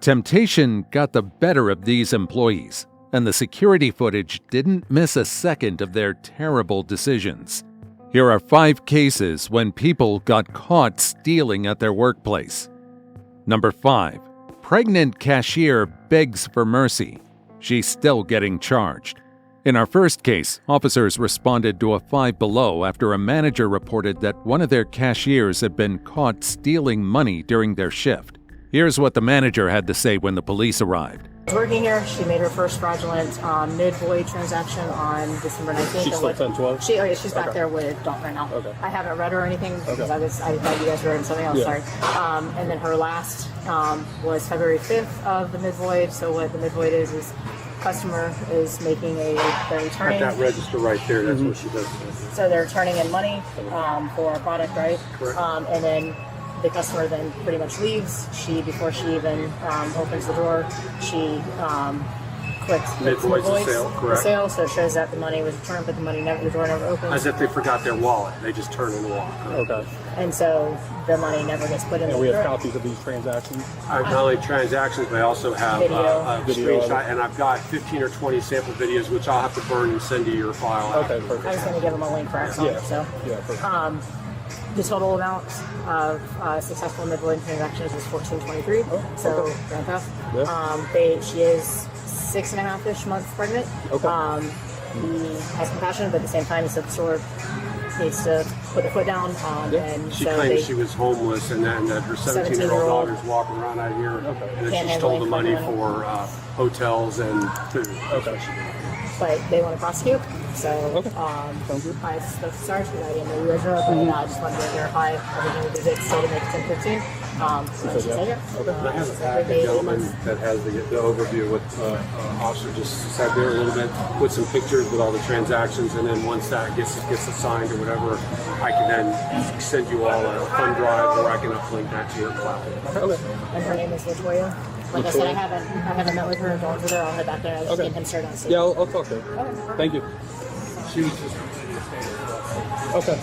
Temptation got the better of these employees, and the security footage didn't miss a second of their terrible decisions. Here are 5 cases when people got caught stealing at their workplace. Number 5. Pregnant cashier begs for mercy. She's still getting charged. In our first case, officers responded to a Five Below after a manager reported that one of their cashiers had been caught stealing money during their shift. Here's what the manager had to say when the police arrived. Working here, she made her first fraudulent mid-void transaction on December 19th. She's still 10-12? She's back there with Dawn right now. Okay. I haven't read her or anything because I thought you guys were in something else, sorry. And then her last was February 5th of the mid-void. So what the mid-void is customer is making they're returning. At that register right there, that's what she does. So they're turning in money for a product, right? Correct. And then the customer then pretty much leaves. Before she even opens the door, she clicks Mid-void's the sale, correct. The sale, so it shows that the money was returned, but the door never opens. As if they forgot their wallet. They just turn and walk. Okay. And so the money never gets put in the And we have drawer. copies of these transactions? I not only transactions, but I also have a screenshot, and I've got 15 or 20 sample videos, which I'll have to burn and send to your file. Okay, perfect. I was going to give them a link for us. So. Yeah, perfect. The total amount of successful mid-void transactions is $14.23. So grand theft. Yeah. She is 6.5-ish months pregnant. Okay. He has compassion, but at the same time, he said the store needs to put the foot down. And She so claims she was homeless, and then that her 17-year-old daughter's walking around out here, and then she stole the money for hotels and food. Okay. But they want to prosecute. So I spoke to Sarge, but I didn't know the original, but I just wanted to verify everything we did still to make it 10-15. So she said, I have a gentleman that has the overview of what Officer just said there a little bit, with some pictures with all the transactions, and then once that gets assigned or whatever, I can then send you all a fund drive, or I can uplink that to your cloud. Okay. And her name is Latoya. Like I said, I haven't met with her. Don't there. I'll head back there. I'll get him started on stage. Yeah, I'll talk to her. Okay. Thank you. She was just Okay.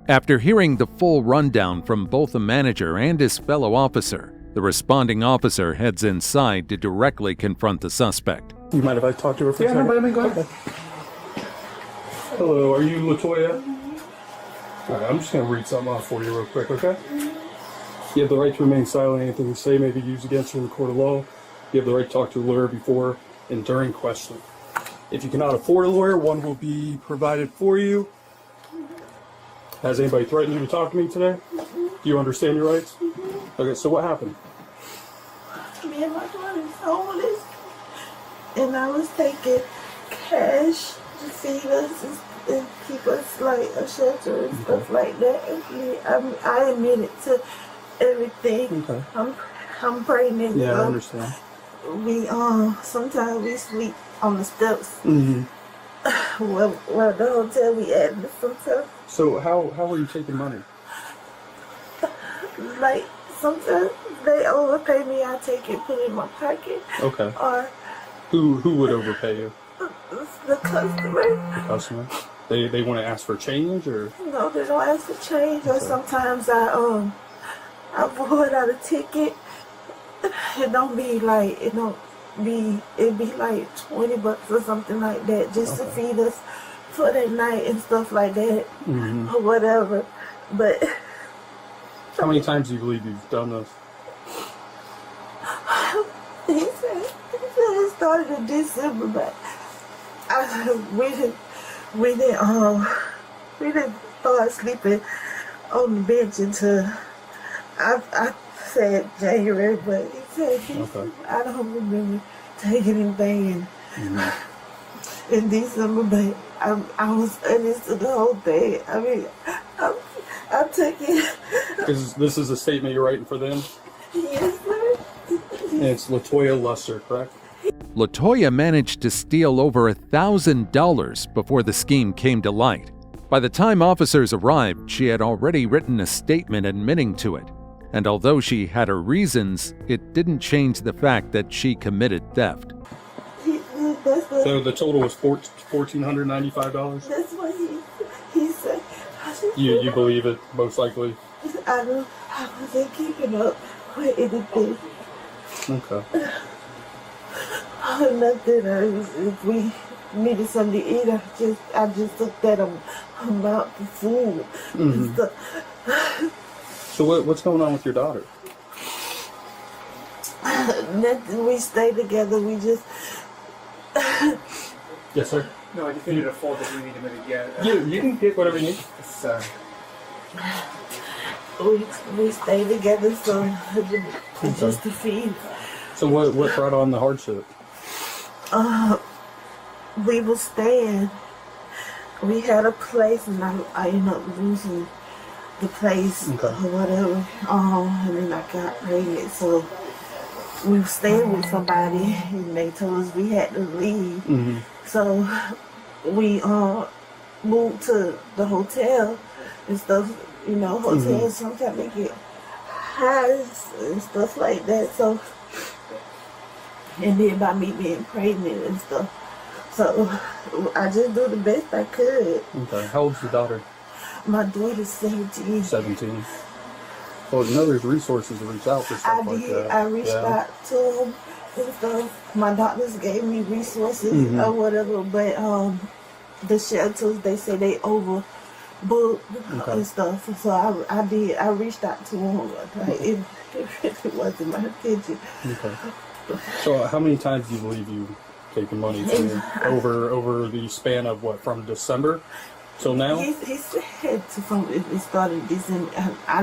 After hearing the full rundown from both the manager and his fellow officer, the responding officer heads inside to directly confront the suspect. You mind if I talk to her for a second? Yeah, go ahead. Hello, are you Latoya? All right, I'm just going to read something off for you real quick, okay? You have the right to remain silent. Anything you say may be used against you in the court of law. You have the right to talk to a lawyer before and during questioning. If you cannot afford a lawyer, one will be provided for you. Has anybody threatened you to talk to me today? Do you understand your rights? Okay, so what happened? Me and my daughter is homeless, and I was taking cash to feed us and keep us like a shelter and stuff like that. And I admitted to everything. Okay. I'm pregnant. Yeah, I understand. We sometimes we sleep on the steps. Mm-hmm. Well, the hotel we at sometimes. So how are you taking money? Like sometimes they overpay me. I take it, put it in my pocket. Okay. Or Who would overpay you? the customer. The customer. They want to ask for change, or? No, they don't ask for change. Or sometimes I void out a ticket. It'd be like $20 or something like that, just to feed us for that night and stuff like that, or whatever. But How many times do you believe you've done this? he said it started in December, but we didn't start sleeping on the bench until I said January, but he said I don't remember taking anything in December, but I was honest to the whole thing. I mean, I took it. This is a statement you're writing for them? Yes, sir. And it's Latoya Luster, correct? Latoya managed to steal over $1,000 before the scheme came to light. By the time officers arrived, she had already written a statement admitting to it. And although she had her reasons, it didn't change the fact that she committed theft. So the total was $1,495? That's what he said. You believe it, most likely? I wasn't keeping up for anything. Okay. Nothing. If we needed something to eat, I just took that amount of food. And stuff. So what's going on with your daughter? Nothing. We stay together. We just. Yes, sir. No, I just needed a folder that we need to get. You can get whatever you need. Sorry. We stay together, so just to feed. So what brought on the hardship? We were staying. We had a place, and I ended up losing the place or whatever. And then I got pregnant, so we were staying with somebody, and they told us we had to leave. So we moved to the hotel and stuff. You know, hotels sometimes they get highs and stuff like that. So, and then by me being pregnant and stuff, so I just do the best I could. Okay. How old's your daughter? My daughter's 17. 17. Well, you know there's resources to reach out for stuff like that. I reached out to them and stuff. My doctors gave me resources or whatever, but the shelters, they say they overbooked and stuff. So I reached out to them. Like, it wasn't my intention. Okay. So how many times do you believe you taken money over the span of what, from December till now? He said it started December. I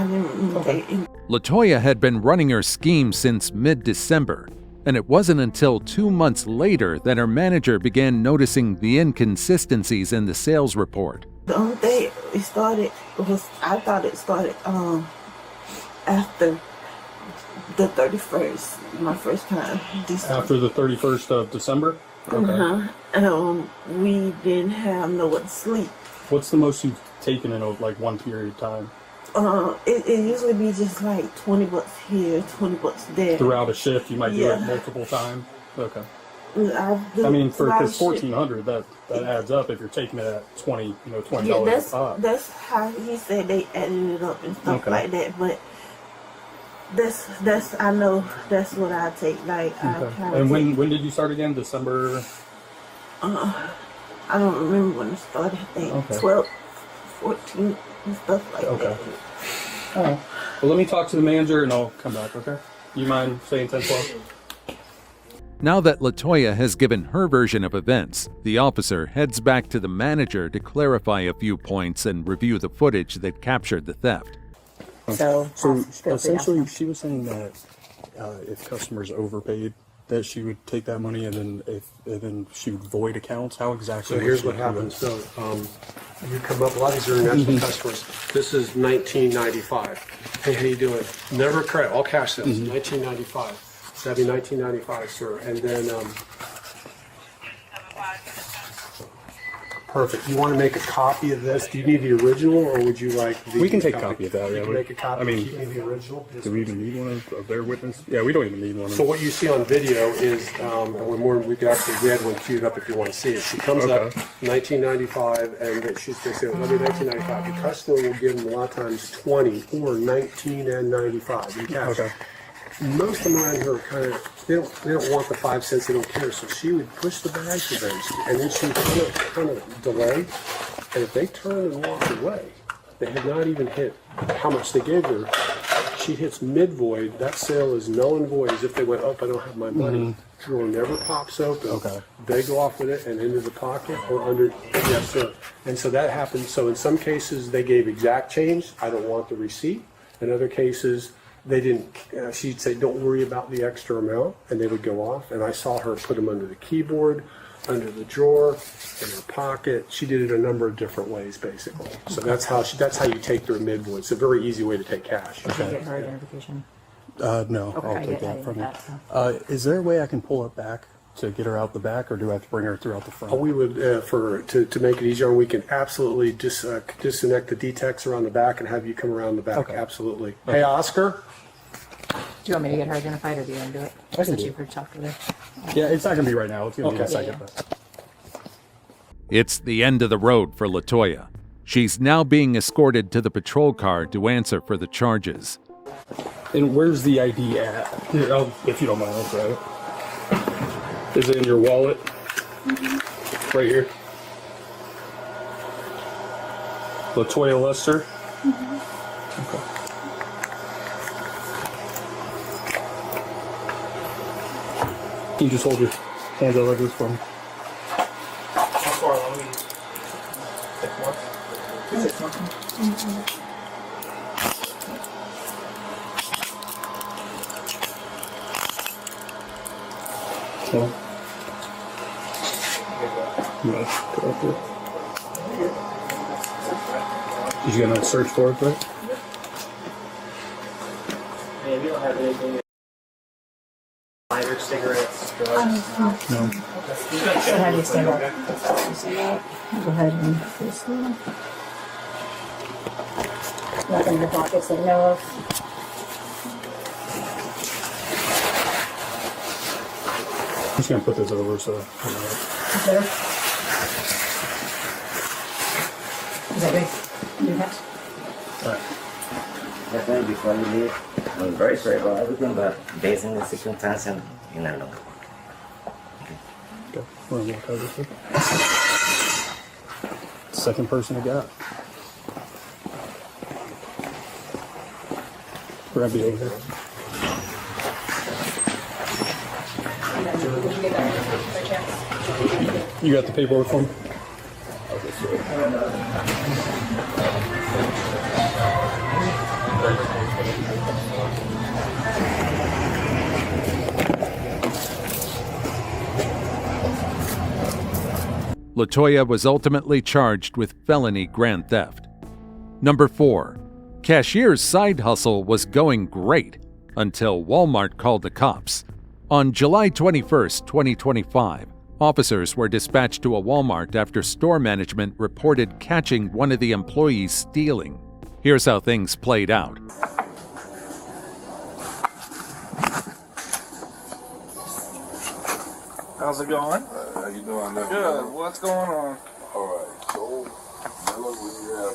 didn't take it. LaToya had been running her scheme since mid-December, and it wasn't until 2 months later that her manager began noticing the inconsistencies in the sales report. The only thing it started was, I thought it started after the 31st, my first time. After the 31st of December? Okay. We didn't have nowhere to sleep. What's the most you've taken in like one period of time? It usually be just like $20 here, $20 there. Throughout a shift, you might do it multiple times? Okay. I mean, because $1,400, that adds up if you're taking it at $20 a pop. That's how he said they added it up and stuff like that. But that's I know that's what I take. Like and when did you start again? December. I don't remember when it started. I think 12, 14 and stuff like that. All right. Well, let me talk to the manager and I'll come back. Okay. You mind saying 10-12? Now that LaToya has given her version of events, the officer heads back to the manager to clarify a few points and review the footage that captured the theft. So essentially, she was saying that if customers overpaid, that she would take that money and then she would void accounts. How exactly? So here's what happens. So you come up, a lot of these are international customers. This is 1995. Hey, how you doing? Never credit, all cash sales. 1995. So that'd be 1995, sir. And then perfect. You want to make a copy of this? Do you need the original, or would you like the? We can take a copy of that. You Yeah, can make a copy. I mean, keep me the original. do we even need one of their witness? Yeah, we don't even need one. So what you see on video is, we had one queued up if you want to see it. She comes up, 1995, and she's going to say, "Let me 1995." The customer will give them a lot of times 20 or 19 and 95 in cash. Okay. Most of them around here are kind of, they don't want the 5 cents, they don't care. So she would push the bag to them, and then she would kind of delay. And if they turn and walk away, they had not even hit how much they gave her. She hits mid-void, that sale is null and void, as if they went, "Oh, I don't have my money." Drawer never pops open. Okay. They go off with it and into the pocket or under, yes, sir. And so that happens. So in some cases, they gave exact change. I don't want the receipt. In other cases, they didn't, she'd say, "Don't worry about the extra amount," and they would go off. And I saw her put them under the keyboard, under the drawer, in her pocket. She did it a number of different ways, basically. So that's how you take their mid-void. It's a very easy way to take cash. Did you get her identification? No, Okay, I'll I take did that from you. that, Is there a way I can pull it back to get her out the back, or do I have to bring her throughout the front? We would, to make it easier, we can absolutely disconnect the D-Tex around the back and have you come around the back. Okay. Absolutely. Hey, Oscar. Do you want me to get her identified, or do you want to do it? I can Since do you've heard talk to her. Yeah, it's not going to be right now. It's going to be in a Okay. second. But. It's the end of the road for LaToya. She's now being escorted to the patrol car to answer for the charges. And where's the ID at? Here, if you don't mind, I'll grab it. Is it in your wallet? Right here. Latoya Lester? Okay. Can you just hold your hands out like this for me? How far along are you? 6 months? 6 months? So, yeah, go up there. Did you get a search for it, right? Yeah, we don't have anything. Lighter, cigarettes, drugs. No. So how do you stand up? Go ahead and this one. Nothing in the pockets that I know of. I'm just gonna put this over so. Better? Is that big? Yes. Alright. Definitely before you leave, I'm very sorry about everything, but based on the circumstance, and you never know. Okay. We're gonna walk over here. Second person I got. Grab the over here. You got the paperwork for me? Latoya was ultimately charged with felony grand theft. Number 4. Cashier's side hustle was going great until Walmart called the cops. On July 21, 2025, officers were dispatched to a Walmart after store management reported catching one of the employees stealing. Here's how things played out. How's it going? How you doing? Good. What's going on? All right. So,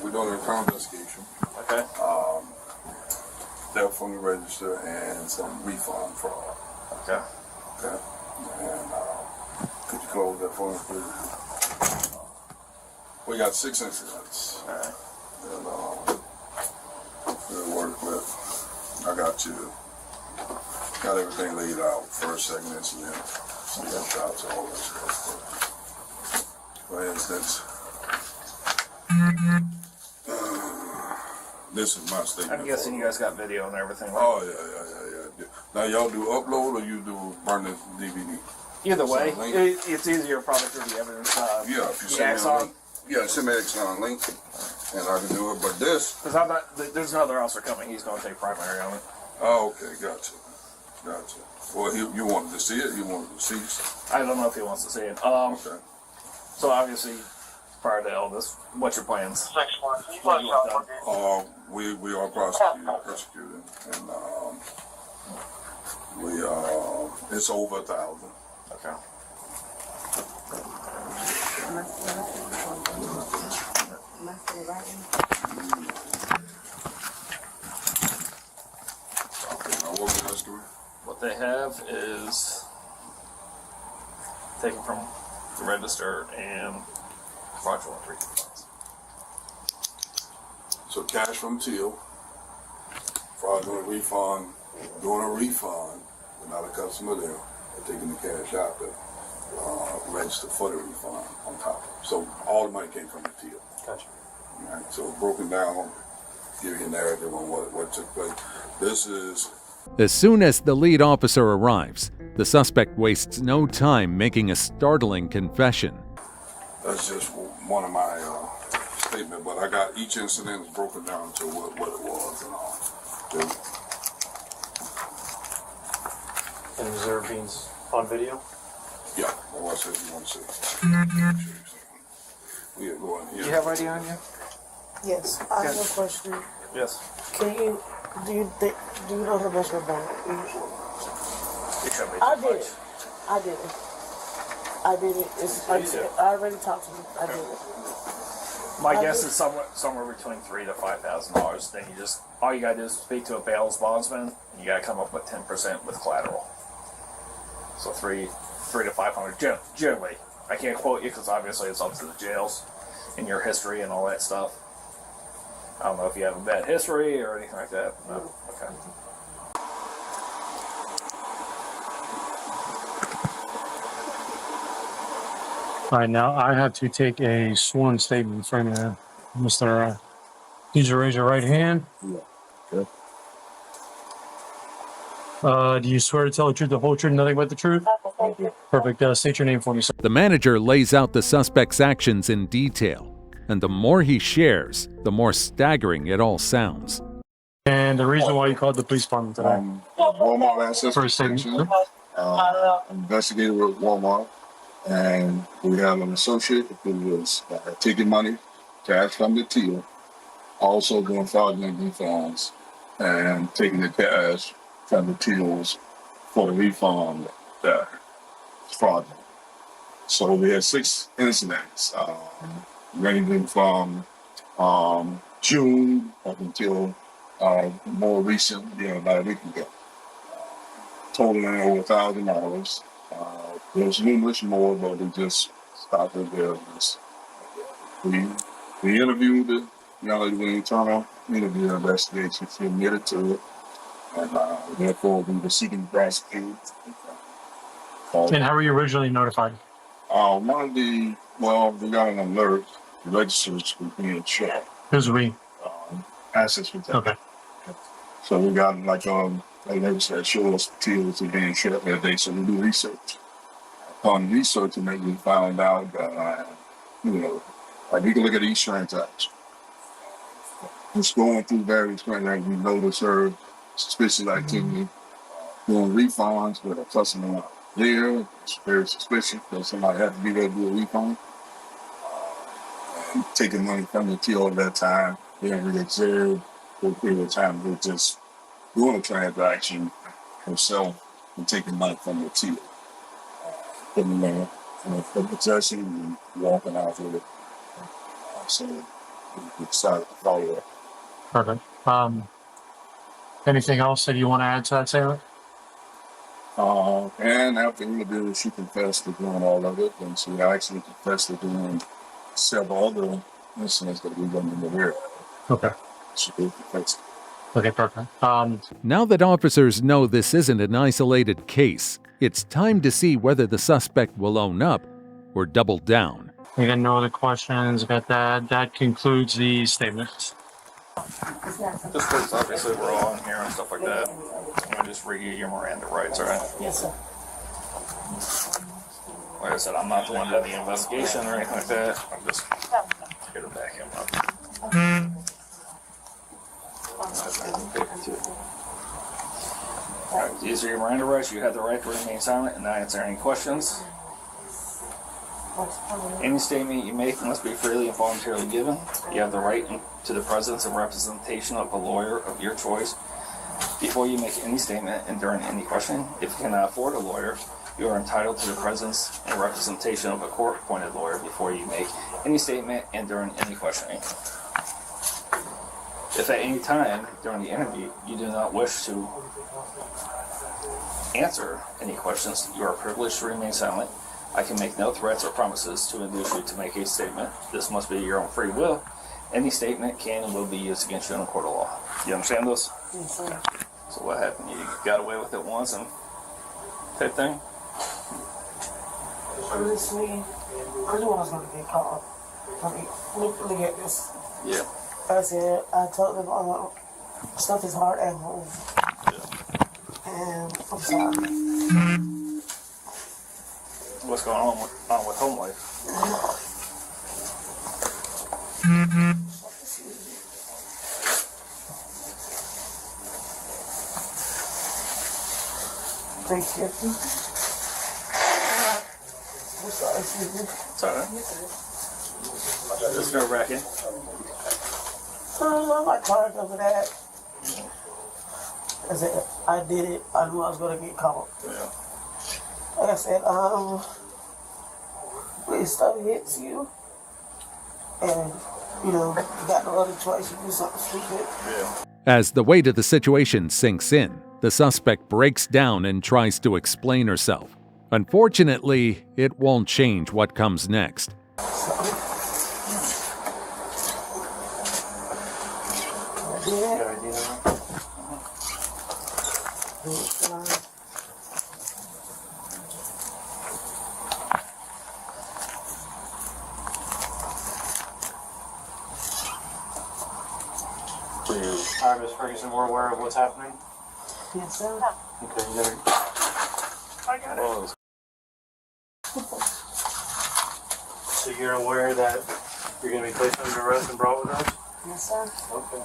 we're doing a crime investigation. Okay. Theft from the register and some refund fraud. Okay. Okay. And could you close that for me, please? We got 6 incidents. All right. And we'll work with. I got you. Got everything laid out. First, second incident. Some shots, all that stuff. For instance, this is my statement. I'm guessing you guys got video and everything. Right? Oh yeah. Now y'all do upload or you do burn the DVD? Either way, Send a link? it's easier probably through the evidence. Yeah, if you the send me a Axon. link. Yeah, send me an Axon link, and I can do it. But this. Because I'm not. There's another officer coming. He's going to take primary on it. Oh, okay, gotcha. Well, you wanted to see it. You wanted to see. I don't know if he wants to see it. Okay. So obviously, prior to all this, what's your plans? We are prosecuting, and it's over 1,000. Okay. What they have is taken from the register and fraudulent refunds. So cash from till, fraudulent refund, doing a refund, without a customer there, and taking the cash out to register for the refund on top. So all the money came from the till. Gotcha. All right, so broken down, give you a narrative on what took place. This is. As soon as the lead officer arrives, the suspect wastes no time making a startling confession. That's just one of my statements, but I got each incident broken down to what it was and all. And reserve beans on video? Yeah, well, I said you want to see. We are going here. Do you have ID on you? Yes, I have a question. Yes. Do you know the measurement ball? You should be. I did it. It's like, I already talked to you. I did it. My guess is somewhere between $3,000 to $5,000. Then you just all you gotta do is speak to a bail's bondsman. You gotta come up with 10% with collateral. So three to 500 generally. I can't quote you because obviously it's up to the jails and your history and all that stuff. I don't know if you have a bad history or anything like that. No? Okay. All right, now I have to take a sworn statement from you, Mr. Please raise your right hand. Yeah. Good. Do you swear to tell the truth, the whole truth, and nothing but the truth? Perfect. State your name for me, sir. The manager lays out the suspect's actions in detail, and the more he shares, the more staggering it all sounds. And the reason why you called the police department today? Walmart access First statement. protection. Investigator with Walmart, and we have an associate who was taking money, cash from the till, also doing fraudulent refunds, and taking the cash from the tills for the refund that was fraudulent. So we had 6 incidents, ranging from June up until more recent, about a week ago, totaling over $1,000. There's numerous more, but we just stopped at there. We interviewed the young lady with an internal interview investigation. She admitted to it, and therefore we were seeking prosecution. And how were you originally notified? We got an alert. The registers were being checked. Who's we? Access protection. Okay. So we got like they said, show us the tills are being checked that day. So we do research. Upon research, and we found out that like we can look at each transaction. Just going through various transactions, we noticed her suspicious activity, doing refunds with a customer there. It's very suspicious that somebody had to be there to do a refund. And taking money from the till at that time. Then we observed for a period of time we're just doing a transaction herself and taking money from the till. Putting there for possession and walking out with it. So we decided to follow up. Perfect. Anything else that you want to add to that, Sarah? And after the interview, she confessed to doing all of it, and she actually confessed to doing several other incidents that we weren't aware of. Okay. She did confess. Okay, perfect. Now that officers know this isn't an isolated case, it's time to see whether the suspect will own up or double down. We got no other questions about that. That concludes the statements. Just because obviously we're all in here and stuff like that. I'm gonna just read you your Miranda rights, all right? Yes, sir. Like I said, I'm not the one doing the investigation or anything like that. I'm just here to back him up. Alright, these are your Miranda rights. You have the right to remain silent and not answer any questions. Any statement you make must be freely and voluntarily given. You have the right to the presence and representation of a lawyer of your choice before you make any statement and during any questioning. If you cannot afford a lawyer, you are entitled to the presence and representation of a court-appointed lawyer before you make any statement and during any questioning. If at any time during the interview you do not wish to answer any questions, you are privileged to remain silent. I can make no threats or promises to induce you to make a statement. This must be your own free will. Any statement can and will be used against you in a court of law. You understand this? Yes, sir. So what happened? You got away with it once and type thing? Honestly, I knew I was going to get caught. I mean, look at this. Yeah. I said, I told them, stuff is hard at home. And I'm sorry. What's going on with home life? Thank you. I'm sorry, excuse me. It's alright. Just nerve-wracking. I'm not tired of that. I said, I did it. I knew I was going to get caught. Yeah. Like I said, when stuff hits you, and, you got no other choice, you do something stupid. Yeah. As the weight of the situation sinks in, the suspect breaks down and tries to explain herself. Unfortunately, it won't change what comes next. Alright, Ms. Ferguson, we're aware of what's happening. Yes, sir. Okay, you never. I got it. So you're aware that you're going to be placed under arrest and brought with us? Yes, sir. Okay.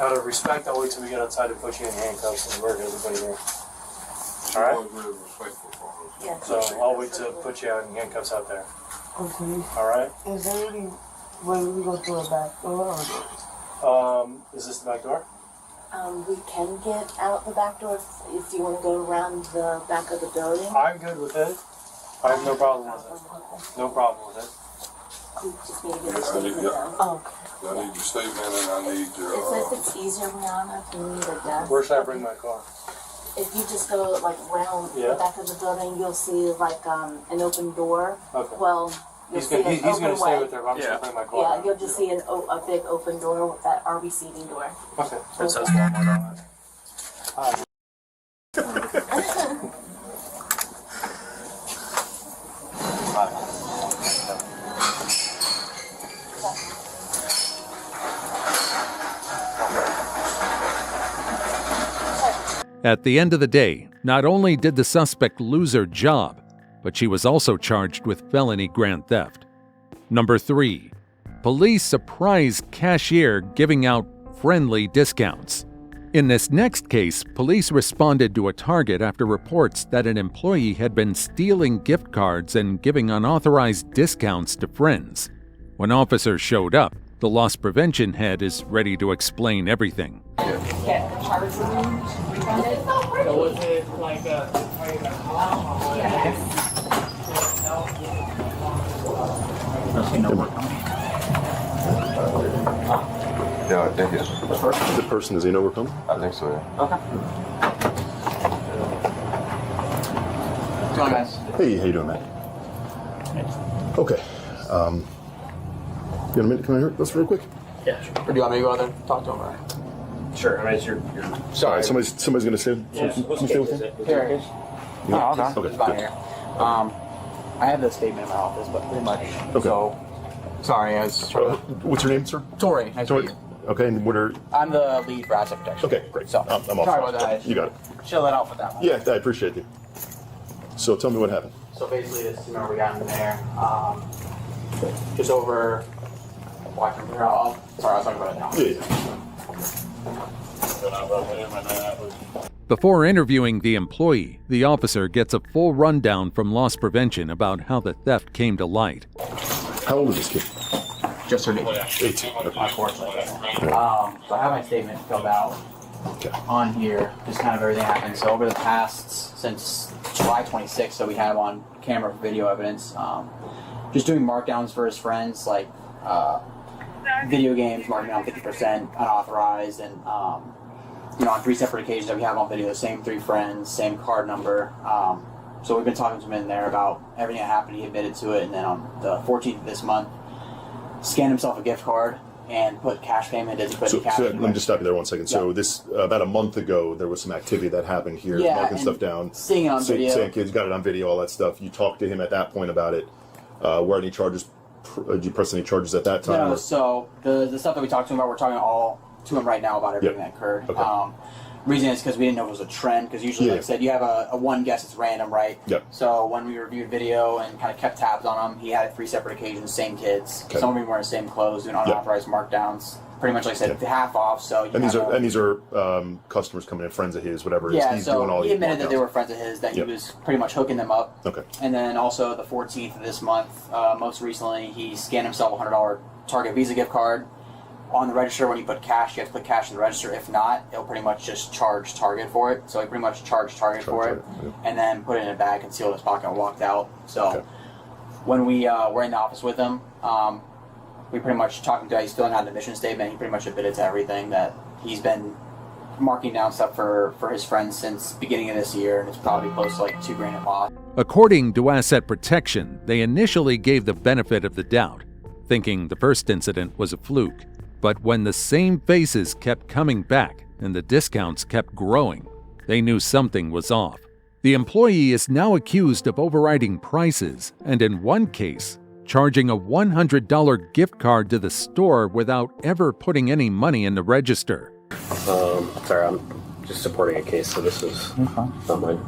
Out of respect, I'll wait till we get outside to put you in handcuffs and murder everybody here. Alright? Always very respectful for us. Yeah. So I'll wait to put you out in handcuffs out there. Okay. Alright? Is there any way we go through a back door or? Is this the back door? We can get out the back door if you want to go around the back of the building. I'm good with it. I have no problem with it. No problem with it. We just need to get a I need, statement yeah, down. Oh, I need your statement and I need It your, says it's easier, Brianna, if you need a desk. Where should I bring my car? If you just go like around Yeah. the back of the building, you'll see like an open door. Okay. Well, you'll He's see gonna, an he's gonna open stay way. with there, but I'm just gonna bring my car. Yeah, you'll just see a big open door at our receiving door. Okay. It says Walmart on it. At the end of the day, not only did the suspect lose her job, but she was also charged with felony grand theft. Number 3. Police surprise cashier giving out friendly discounts. In this next case, police responded to a target after reports that an employee had been stealing gift cards and giving unauthorized discounts to friends. When officers showed up, the loss prevention head is ready to explain everything. So was it like yeah, I think it's, The person, does he know we're coming? I think so, yeah. Hey, how you doing, man? Okay. You got a minute to come in here? Let's real quick. Yeah, sure. Or do you want me to go out there and talk to him? Or? Sure. I mean, it's your. Sorry, somebody's gonna stay. Yeah. Can you stay with him? Here. Yeah. Okay. Okay. He's by Good. here. I have the statement in my office, but pretty much. Okay. So, sorry, I was trying to. What's your name, sir? Tori. Nice to Tori. meet you. Okay, and what are? I'm the lead for asset protection. Okay, great. So, I'm off. sorry about that. You got it. Chill it out with that one. Yeah, I appreciate it. So tell me what happened. So basically, this is where we got in there. Just over. Watching here. Sorry, I'll talk about it now. Yeah. Before interviewing the employee, the officer gets a full rundown from loss prevention about how the theft came to light. How old is this kid? Just her name. 18. Okay. Unfortunately. So I have my statement filled out on here, just kind of everything happened. So over the past, since July 26th, so we have on camera video evidence, just doing markdowns for his friends, like video games, marking down 50%, unauthorized, and on 3 separate occasions that we have on video, the same 3 friends, same card number. So we've been talking to him in there about everything that happened. He admitted to it, and then on the 14th of this month, scanned himself a gift card and put cash payment. Didn't put any cash. So let me just stop you there 1 second. So this about a month ago, there was some activity that happened here, marking stuff down, seeing it on video. saying kids got it on video, all that stuff. You talked to him at that point about it. Were any charges? Did you press any charges at that time? No, so the stuff that we talked to him about, we're talking all to him right now about everything that occurred. Okay. Reason is because we didn't know if it was a trend, because usually, like I said, you have a one guess, it's random, right? Yep. So when we reviewed video and kind of kept tabs on him, he had 3 separate occasions, same kids. Okay. Some of them wearing the same clothes, doing unauthorized markdowns. Pretty much, like I said, half off. So you and these are customers coming in, friends of his, whatever. Yeah, he's so doing all he these admitted that markdowns. they were friends of his, that he was pretty much hooking them up. Okay. And then also the 14th of this month, most recently, he scanned himself a $100 Target Visa gift card. On the register, when you put cash, you have to put cash in the register. If not, it'll pretty much just charge Target for it. So he pretty much charged Target for it, and then put it in a bag, concealed his pocket, and walked out. So when we were in the office with him, we pretty much talked him to. He's filling out the mission statement. He pretty much admitted to everything that he's been marking down stuff for his friends since beginning of this year, and it's probably close to like $2,000 in loss. According to Asset Protection, they initially gave the benefit of the doubt, thinking the first incident was a fluke. But when the same faces kept coming back and the discounts kept growing, they knew something was off. The employee is now accused of overriding prices and, in one case, charging a $100 gift card to the store without ever putting any money in the register. Sorry, I'm just supporting a case, so this is not mine.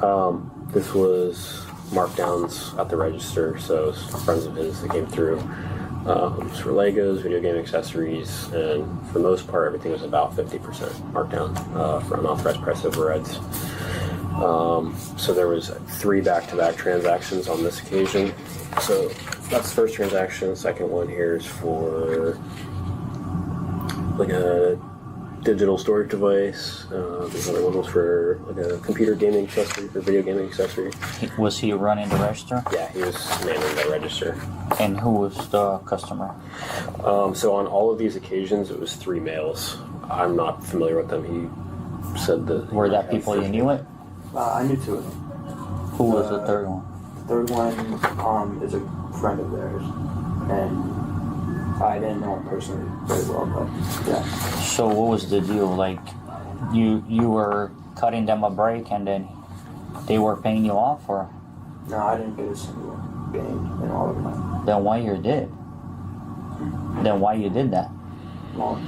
This was markdowns at the register, so it was friends of his that came through. It's for Legos, video game accessories, and for the most part, everything was about 50% markdown for unauthorized price overrides. So there was 3 back-to-back transactions on this occasion. So that's the first transaction. The second one here is for like a digital storage device. The other one was for like a computer gaming accessory, for video gaming accessory. Was he running the register? Yeah, he was manning the register. And who was the customer? So on all of these occasions, it was 3 males. I'm not familiar with them. He said that... Were that people you knew it? I knew 2 of them. Who was the third one? The third one is a friend of theirs, and I didn't know him personally very well, but yeah. So what was the deal? Like, you were cutting them a break and then they were paying you off, or? No, I didn't get a single game in all of them. Then why you did? Then why you did that? Well,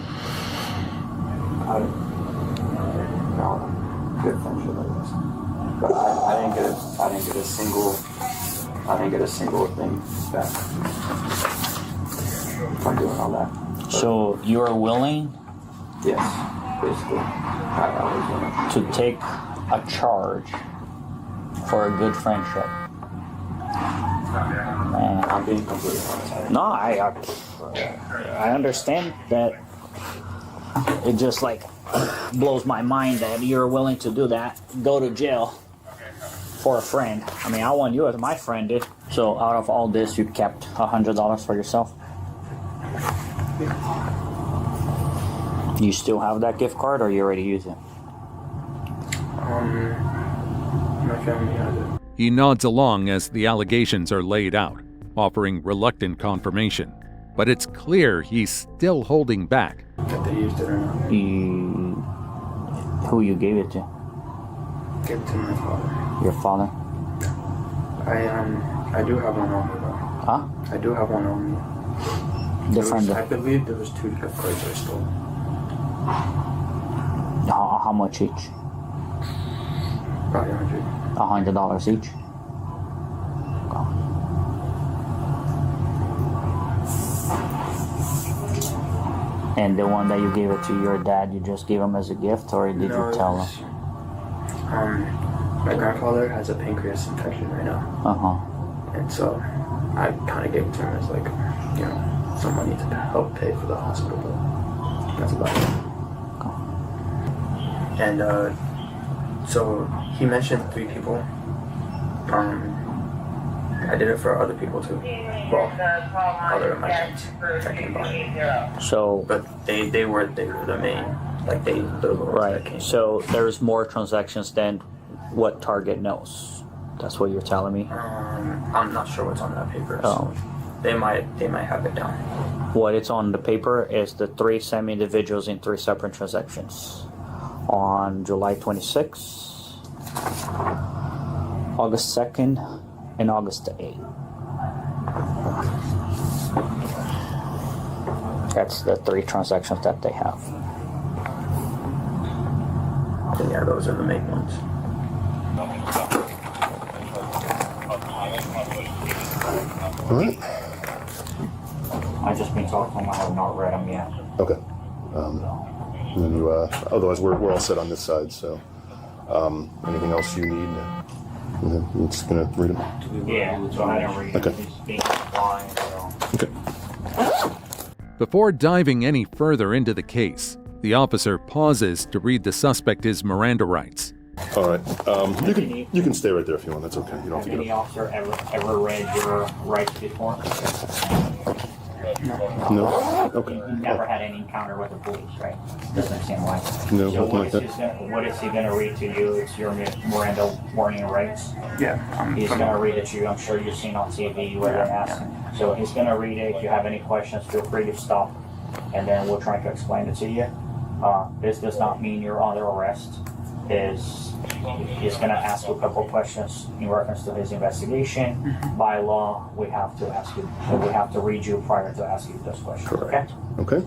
I didn't. No, good friendship, I guess. But I didn't get a single thing back from doing all that. But so you are willing? Yes, basically. I was willing to take a charge for a good friendship. I'm being completely honest. No, I understand that. It just like blows my mind that you're willing to do that, go to jail for a friend. I mean, I want you as my friend, dude. So out of all this, you kept $100 for yourself? You still have that gift card, or you already used it? My family has it. He nods along as the allegations are laid out, offering reluctant confirmation. But it's clear he's still holding back. If they used it or not. Who you gave it to? Give it to my father. Your father? I do have one on me though. Huh? I do have one on me. I believe there was 2 gift cards I stole. How much each? Probably $100. $100 each? And the one that you gave it to your dad, you just gave him as a gift, or did you tell him? My grandfather has a pancreas infection right now. And so I kind of gave it to him as like, you know, some money to help pay for the hospital bill. That's about it. And so he mentioned 3 people. I did it for other people too. Well, other merchants that came by. So, but they were the main, like they the ones that came. So there's more transactions than what Target knows. That's what you're telling me. I'm not sure what's on that paper. So they might have it down. What it's on the paper is the 3 same individuals in 3 separate transactions. On July 26th, August 2nd, and August 8th. That's the 3 transactions that they have. And yeah, those are the main ones. All right. I've just been talking to them. I have not read them yet. Okay. And then you, otherwise, we're all set on this side. So, anything else you need? I'm just gonna read them. Yeah, so I didn't read Okay. it. Okay. Before diving any further into the case, the officer pauses to read the suspect his Miranda rights. All right. You can stay right there if you want. That's okay. You don't have to Have get any up. officer ever read your rights before? No? Okay. You never had any encounter with the police, right? Doesn't understand why. No, So nothing like that. what is he going to read to you? It's your Miranda warning rights. Yeah. He's going to read it to you. I'm sure you've seen on TV where they ask. So he's going to read it. If you have any questions, feel free to stop, and then we'll try to explain it to you. This does not mean you're under arrest. He's going to ask you a couple questions in reference to his investigation. By law, we have to ask you. We have to read you prior to asking you those questions. Correct. Okay.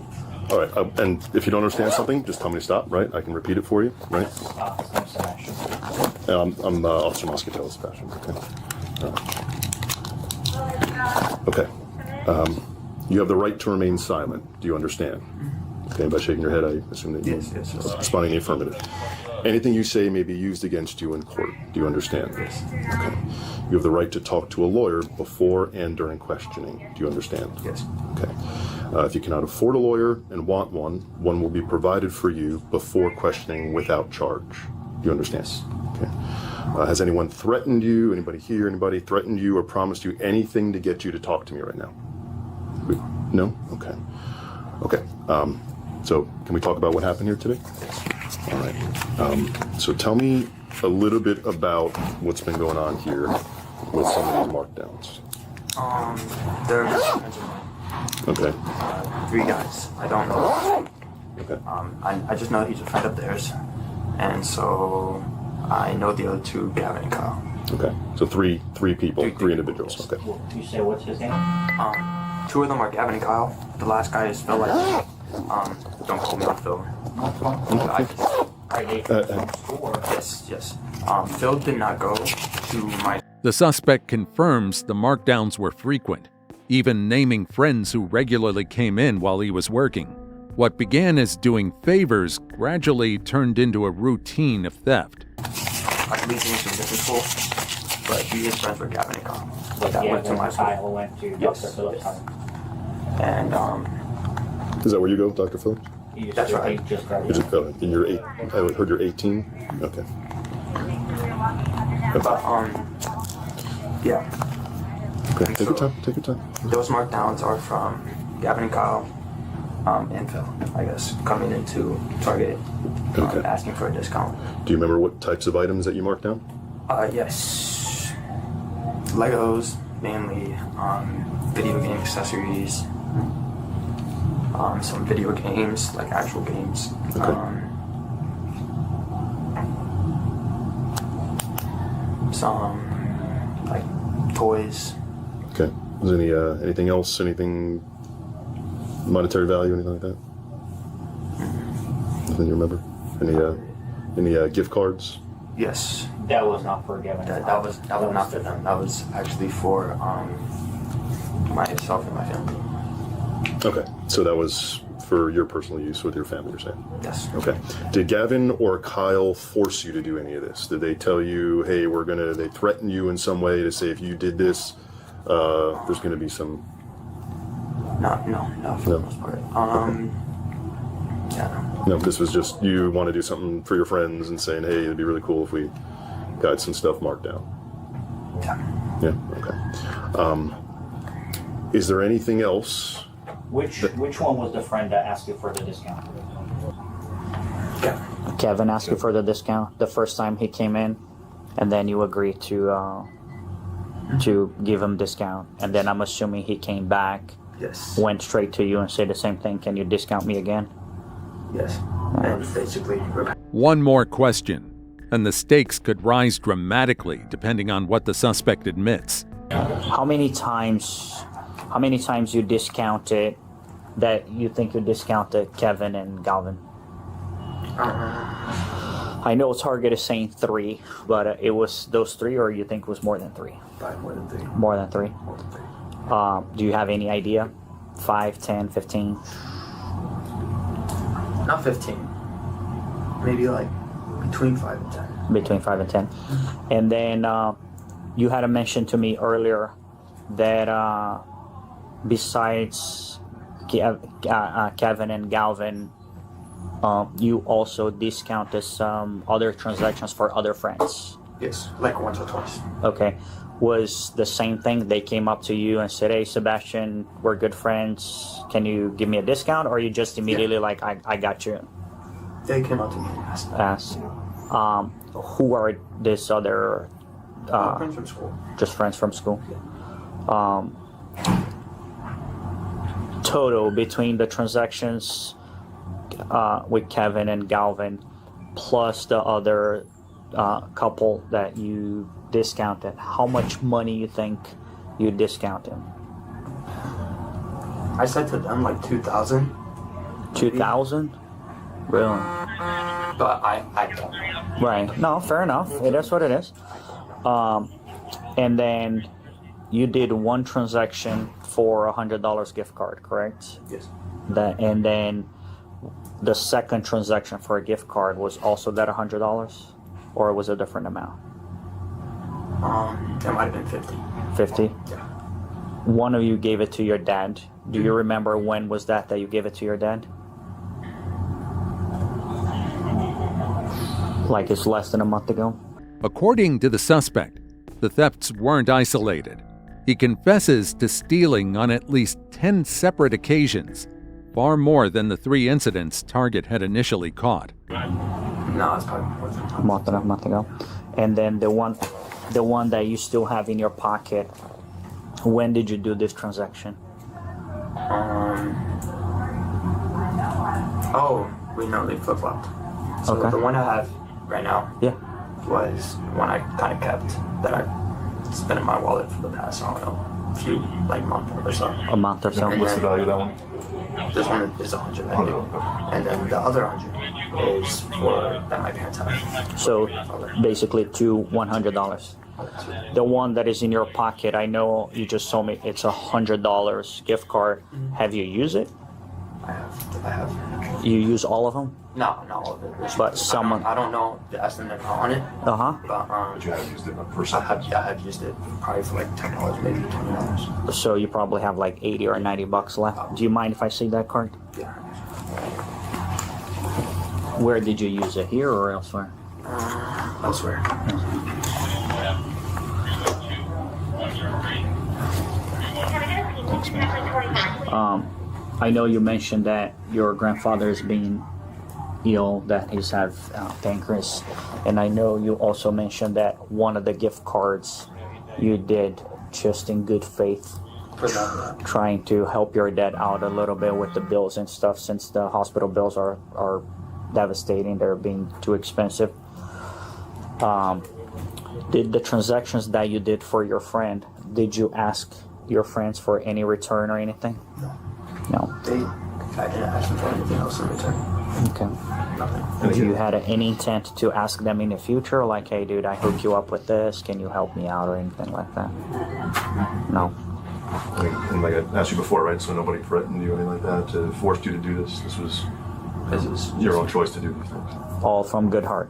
All right. And if you don't understand something, just tell me to stop. Right? I can repeat it for you. Right? I'm Officer Moscatel, Sebastian. Okay. Okay. You have the right to remain silent. Do you understand? Okay. By shaking your head, I assume that you responding in the affirmative. Anything you say may be used against you in court. Do you understand? Yes. Okay. You have the right to talk to a lawyer before and during questioning. Do you understand? Yes. Okay. If you cannot afford a lawyer and want one, one will be provided for you before questioning without charge. Do you understand? Yes. Okay. Has anyone threatened you, anybody here, anybody threatened you or promised you anything to get you to talk to me right now? No? Okay. Okay. So can we talk about what happened here today? All right. So tell me a little bit about what's been going on here with some of these markdowns. There's Okay. 3 guys. I don't know. Okay. I just know he's a friend of theirs, and so I know the other 2, Gavin and Kyle. Okay. So three people, three individuals. Okay. You say what's his name? 2 of them are Gavin and Kyle. The last guy is Phil. Don't call me on Phil. Yes. Phil did not go to my... The suspect confirms the markdowns were frequent, even naming friends who regularly came in while he was working. What began as doing favors gradually turned into a routine of theft. I believe he went to a different school, but he is friends with Gavin and Kyle. That went to my school. Kyle went to Dr. Phillips. And, Is that where you go, Dr. Phillips? that's right. And you're 8. I heard you're 18. Okay. But, yeah. Okay. Take your time. Take your time. Those markdowns are from Gavin and Kyle, and Phil, I guess, coming into Target, asking for a discount. Do you remember what types of items that you marked down? Yes. Legos, mainly, video game accessories, some video games, like actual games. Okay. Some, like, toys. Okay. Was any anything else? Anything monetary value? Anything like that? Nothing you remember? Any gift cards? Yes. That was not for Gavin. That was not for them. That was actually for myself and my family. Okay. So that was for your personal use with your family, you're saying? Yes. Okay. Did Gavin or Kyle force you to do any of this? Did they tell you, hey, they threaten you in some way to say if you did this, there's gonna be some... No, for the most part. Yeah, no, this was just you want to do something for your friends and saying, hey, it'd be really cool if we got some stuff marked down. Yeah, okay. Is there anything else? Which one was the friend that asked you for the discount? Kevin asked you for the discount the first time he came in, and then you agreed to give him discount, and then I'm assuming he came back, went straight to you and said the same thing. Can you discount me again? Yes. And basically, one more question, and the stakes could rise dramatically depending on what the suspect admits. How many times you discounted that you think you discounted Kevin and Galvin? I know Target is saying 3, but it was those 3, or you think it was more than 3? 5, more than 3. More than 3. Do you have any idea? 5, 10, 15? Not 15. Maybe like between 5 and 10. Between 5 and 10. And then you had mentioned to me earlier that besides Kevin and Galvin, you also discounted some other transactions for other friends. Yes, like once or twice. Okay. was the same thing? They came up to you and said, "Hey, Sebastian, we're good friends. Can you give me a discount?" Or you just immediately like, I got you? They came up to me and asked. Who are this other? Friends from school. Just friends from school. Total between the transactions with Kevin and Galvin, plus the other couple that you discounted, how much money you think you discounted? I said to them like 2,000. 2,000? Really? But I don't know. Right. No, fair enough. It is what it is. And then you did one transaction for $100 gift card, correct? Yes. And then the second transaction for a gift card was also that $100, or was it a different amount? It might have been 50. 50? Yeah. One of you gave it to your dad. Do you remember when was that you gave it to your dad? Like it's less than a month ago? According to the suspect, the thefts weren't isolated. He confesses to stealing on at least 10 separate occasions, far more than the 3 incidents Target had initially caught. No, it's probably more than A month ago. And then the one that you still have in your pocket, when did you do this transaction? We know they flip-flopped. So Okay. the one I have right now was one I kind of kept that it's been in my wallet for the past, I don't know, few, like month or so. A month or so. And What's the value of that one? This one is 100, I think. And then the other 100 is for that my parents have. So basically $100. The one that is in your pocket, I know you just told me it's $100 gift card. Have you used it? I have. You use all of them? No, not all of it. But someone. I don't know the estimate on it. Uh-huh. But you have used it per I have used it probably for like $10, maybe $20. So you probably have like $80 or $90 left. Do you mind if I see that card? Yeah. Where did you use it? Here or elsewhere? Elsewhere. Thanks, man. I know you mentioned that your grandfather is being ill, that he's had pancreas, and I know you also mentioned that one of the gift cards you did just in good faith, trying to help your dad out a little bit with the bills and stuff, since the hospital bills are devastating, they're being too expensive. Did the transactions that you did for your friend, did you ask your friends for any return or anything? No. I didn't ask them for anything else in return. Okay. Nothing. Have you had any intent to ask them in the future, like, hey, dude, I hooked you up with this, can you help me out, or anything like that? No. And like I asked you before, right? So nobody threatened you or anything like that to force you to do this. This was your own choice to do these things. All from good heart.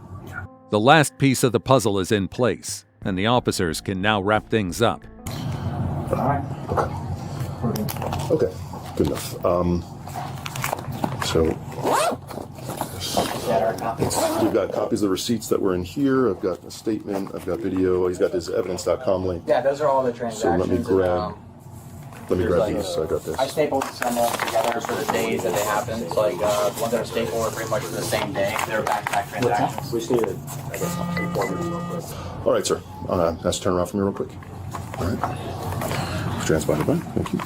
The last piece of the puzzle is in place, and the officers can now wrap things up. Okay, good enough. So we've got copies of the receipts that were in here. I've got a statement. I've got video. He's got this evidence.com link. Yeah, those are all the So transactions. let me grab like, these. So I got this. I stapled some of them together for the days that they happened. So like the ones that are stapled were pretty much the same day. They're back-to-back transactions. We just needed, I guess, 4 minutes real quick. All right, sir. Let's turn around from me real quick. All right. Transponder back. Thank you.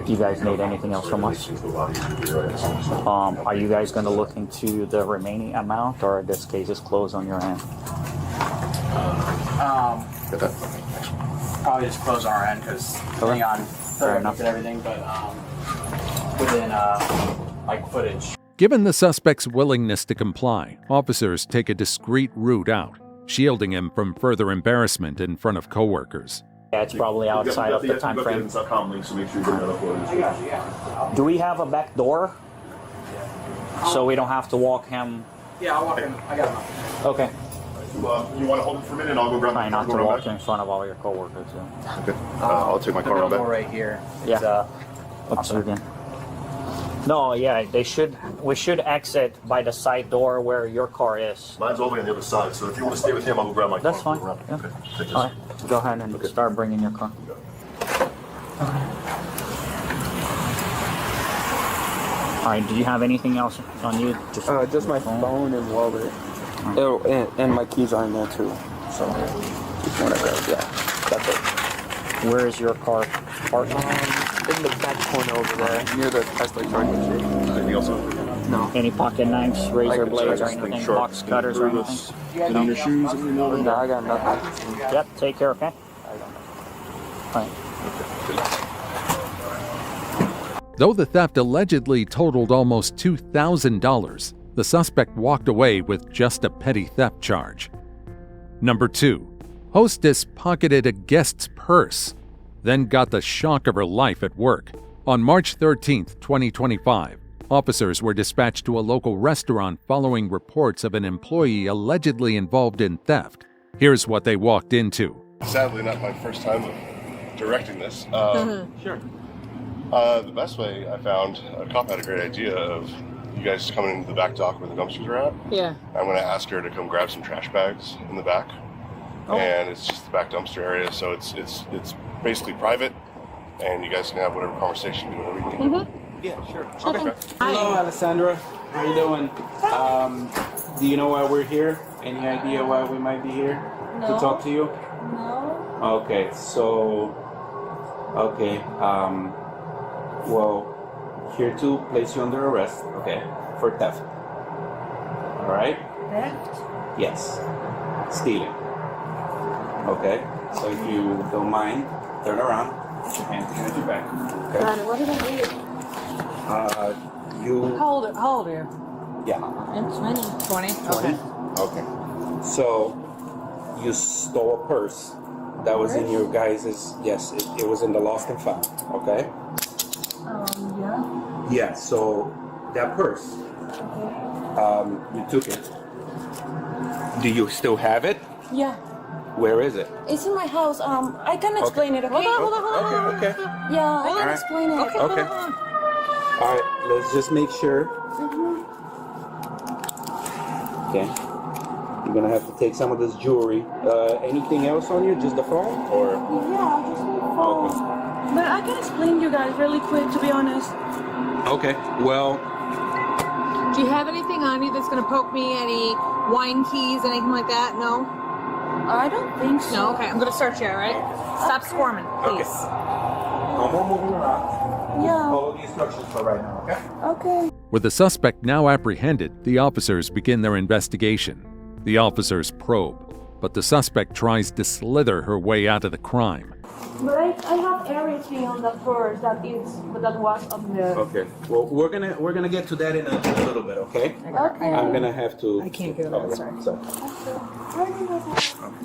You guys need anything else from us? Are you guys going to look into the remaining amount, or this case is closed on your end? Probably just close our end because depending on enough and everything, but within like footage. Given the suspect's willingness to comply, officers take a discreet route out, shielding him from further embarrassment in front of coworkers. Yeah, it's probably outside of the time frame. So make sure you bring that up. Do we have a back door? So we don't have to walk him? Yeah, I'll walk him. I got him. Okay. You want to hold it for a minute and I'll go grab Try not to go walk back? in front of all your coworkers. Yeah. Okay. I'll take my car around back. Right here. Yeah. Oops, again. No, yeah, they should. We should exit by the side door where your car is. Mine's all the way on the other side, so if you want to stay with him, I'll go grab my car. That's fine. Yeah. Okay. Take this. All right, go ahead and start bringing your car. All right. Do you have anything else on you? Just my phone and wallet. Oh, and my keys are in there too. So just want to grab. Yeah, that's it. Where is your car parked? In the back corner over there, near the Tesla charging station. Anything else? No. Any pocket knives, razor Like blades, or just anything? make sure. Box cutters or anything? Get on your shoes and you know. No, I got nothing. Yep. Take care. Okay. All right. Though the theft allegedly totaled almost $2,000, the suspect walked away with just a petty theft charge. Number 2. Hostess pocketed a guest's purse, then got the shock of her life at work. On March 13, 2025, officers were dispatched to a local restaurant following reports of an employee allegedly involved in theft. Here's what they walked into. Sadly, not my first time directing this. Sure. The best way I found, a cop had a great idea of you guys coming into the back dock where the dumpsters are at. Yeah. I'm going to ask her to come grab some trash bags in the back. Oh. And it's just the back dumpster area, so it's basically private, and you guys can have whatever conversation you want to read. Yeah, sure. Okay. Hello, Alessandra. How you doing? Do you know why we're here? Any idea why we might be here? No. To talk to you? No. Okay, so... Okay, well, here to place you under arrest, okay, for theft. Alright? Theft? Yes. Stealing. Okay, so if you don't mind, turn around, put your hands behind your back. Okay? Got it. What did I do? You... How old are you? Yeah. I'm 20. 20? 20? Okay. So, you stole a purse that was in your guys's, yes, it was in the lost and found, okay? Yeah. Yeah, so that purse, Okay. you took it. Do you still have it? Yeah. Where is it? It's in my house. I can explain it, okay? Hold on. Okay. Yeah, I can Alright. explain it. Okay. All right, let's just make sure. Okay. You're gonna have to take some of this jewelry. Anything else on you? Just the phone, or? Yeah, just my phone. Okay. But I can explain you guys really quick, to be honest. Okay. Well, Do you have anything on you that's going to poke me? Any wine keys, anything like that? No? I don't think so. No? Okay, I'm going to search you, all right? Stop squirming, please. no more moving around. Yeah. Follow the instructions for right now, okay? Okay. With the suspect now apprehended, the officers begin their investigation. The officers probe, but the suspect tries to slither her way out of the crime. But I have everything on the purse that was on there. Okay. Well, we're gonna get to that in a little bit, okay? Okay. I'm gonna have to. I can't do that, Okay, sorry. so-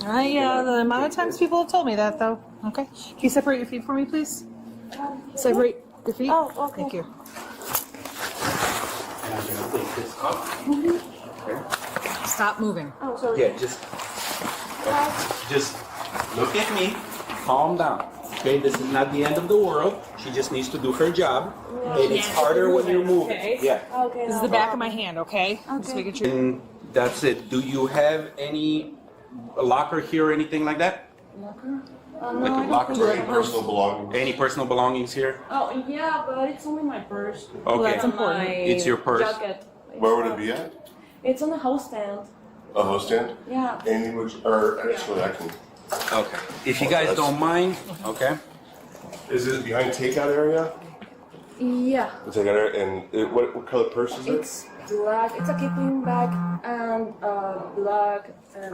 The amount of times people have told me that, though. Okay. Can you separate your feet for me, please? Separate your feet? Oh, okay. Thank you. And I'm gonna take this up. Okay. Stop moving. Oh, sorry. Yeah, just look at me. Calm down. Okay, this is not the end of the world. She just needs to do her job. And it's harder when you're moving. Okay. Yeah. Okay. This is the back of my hand, okay? Just making sure. And that's it. Do you have any locker here or anything like that? Locker? No, Like I a don't locker think or so. any personal belongings? Any personal belongings here? Oh, yeah, but it's only my purse. Okay. that's important. My It's your purse? Jacket. Where would it be at? It's on the house stand. A host stand? Yeah. Any which, or actually, I can. Okay. If you guys don't mind, okay. Is it behind takeout area? Yeah. The takeout area, and what color purse is it? It's black. It's a keeping bag and black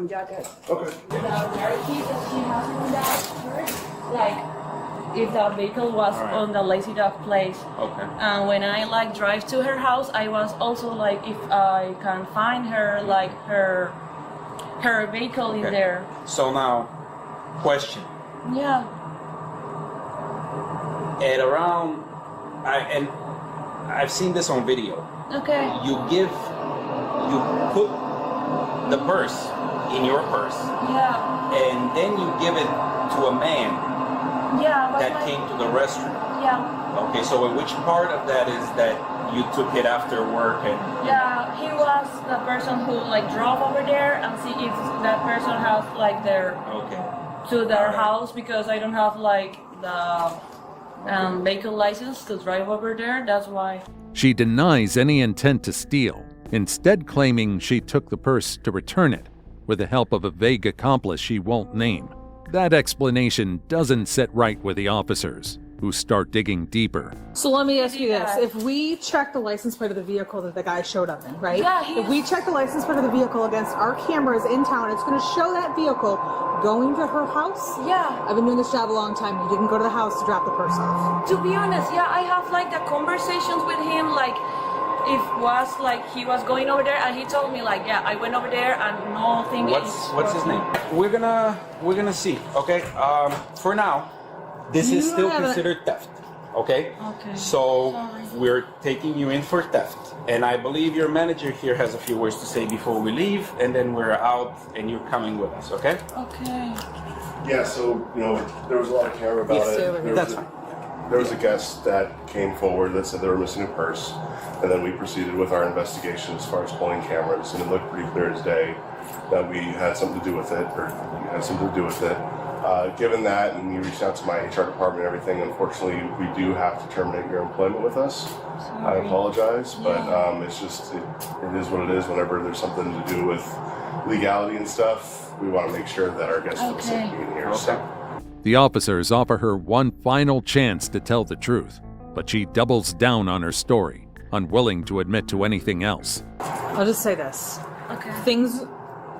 jacket. Okay. The narrative that she has on that purse, like if the vehicle was Alright. on the lazy dog place. Okay. And when I drive to her house, I was also if I can find her her vehicle in Okay. there. So now, question. Yeah. At around, I've seen this on video. Okay. You put the purse in your purse, Yeah. and then you give it to a man Yeah. But that came to the restroom. Yeah. Okay, so in which part of that is that you took it after work and? Yeah, he was the person who like drove over there and see if that person has like their to their house, because I don't have like the vehicle license to drive over there. That's why. She denies any intent to steal, instead claiming she took the purse to return it with the help of a vague accomplice she won't name. That explanation doesn't sit right with the officers, who start digging deeper. So let me ask you this. If we check the license plate of the vehicle that the guy showed up in, right? Yeah, if we check the license plate of the vehicle against our cameras in town, it's going to show that vehicle going to her house? Yeah. I've been doing this job a long time. You didn't go to the house to drop the purse off. To be honest, yeah, I have like the conversations with him, like if was like he was going over there and he told me like, yeah, I went over there and nothing. What's his name? We're gonna see. Okay. For now, this is still considered theft. Okay. Okay. So we're taking you in for theft, and I believe your manager here has a few words to say before we leave, and then we're out, and you're coming with us. Okay. Okay. Yeah, so, there was a lot of camera about it. That's fine. There was a guest that came forward that said they were missing a purse, and then we proceeded with our investigation as far as pulling cameras, and it looked pretty clear as day that we had something to do with it, or you had something to do with it. Given that, and you reached out to my HR department and everything, unfortunately, we do have to terminate your employment with us. I apologize, but it's just, it is what it is. Whenever there's something to do with legality and stuff, we want to make sure that our guests feel safe being here. So. The officers offer her one final chance to tell the truth, but she doubles down on her story, unwilling to admit to anything else. I'll just say this. Okay.